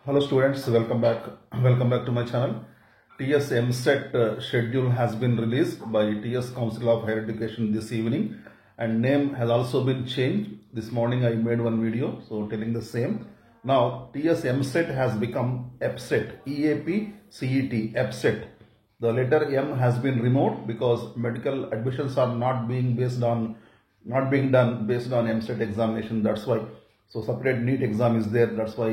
Hello students, welcome back. Welcome back to my channel. TS MSET schedule has been released by TS Council of Higher Education this evening, and name has also been changed. This morning I made one video so telling the same. Now TS MSET has become EPSET, EAP CET EPSET. The letter M has been removed because medical admissions are not being done based on MSET examination. That's why. So separate NEET exam is there. That's why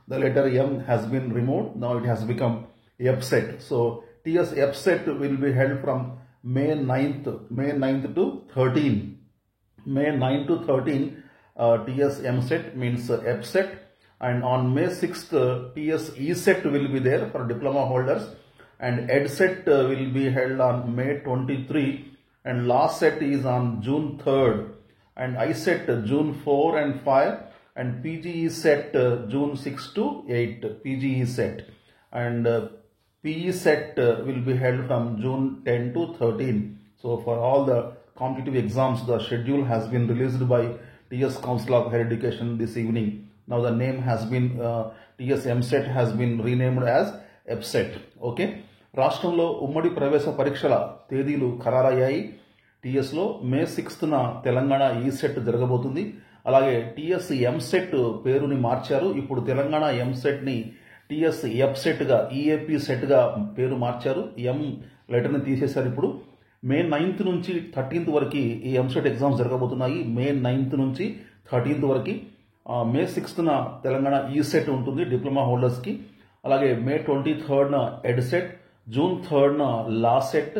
the letter M has been removed. Now it has become EPSET. So TS EPSET will be held from May 9th to 13. May 9 to 13 TS MSET means EPSET, and on May 6th TS ESET will be there for diploma holders, and EDSET will be held on May 23, and last set is on June 3rd, and ISET June 4 and 5, and PGE set June 6 to 8, PGE set, and PE set will be held from June 10 to 13. So for all the competitive exams, the schedule has been released by TS Council of Higher Education this evening. Now the name has been TS MSET has been renamed as EPSET. Okay. రాష్ట్రంలో ఉమ్మడి ప్రవేశ పరీక్షల తేదీలు ఖరారయ్యాయి. టీఎస్లో మే 6న Telangana ECET జరగబోతుంది. అలాగే TS EAMCET పేరుని మార్చారు. ఇప్పుడు తెలంగాణ ఎంసెట్ని టీఎస్ ఎప్సెట్గా ఈఏపీ సెట్గా పేరు మార్చారు. ఎం లెటర్ని తీసేశారు. ఇప్పుడు మే 9th నుంచి 13th వరకు ఈ ఎంసెట్ ఎగ్జామ్స్ జరగబోతున్నాయి. మే 9th నుంచి 13th వరకు. మే 6న తెలంగాణ ఈసెట్ ఉంటుంది డిప్లొమా హోల్డర్స్కి. అలాగే మే 23న ఎడ్సెట్, జూన్ 3న లాసెట్,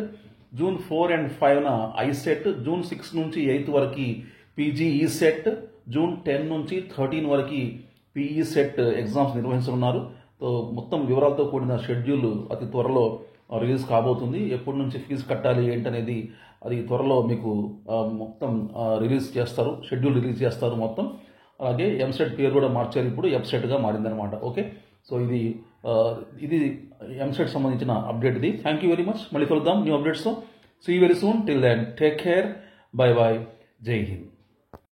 జూన్ 4 and 5న ఐసెట్, జూన్ 6 నుంచి 8 వరకు పీజీఈ సెట్, జూన్ 10 నుంచి 13 వరకు పీఈ సెట్ ఎగ్జామ్స్ నిర్వహించనున్నారు. సో మొత్తం వివరాలతో కూడిన షెడ్యూల్ అతి త్వరలో రిలీజ్ కాబోతుంది. ఎప్పటి నుంచి ఫీజు కట్టాలి ఏంటనేది అది త్వరలో మీకు మొత్తం రిలీజ్ చేస్తారు, షెడ్యూల్ రిలీజ్ చేస్తారు మొత్తం. అలాగే ఎంసెట్ పేరు కూడా మార్చారు, ఇప్పుడు ఎప్సెట్గా మారిందనమాట. ఓకే, సో ఇది ఎంసెట్ సంబంధించిన అప్డేట్ ఇది. Thank you very much. మళ్ళీ కలుద్దాం న్యూ అప్డేట్స్తో. See you very soon. Till then take care. Bye bye. Jai Hind.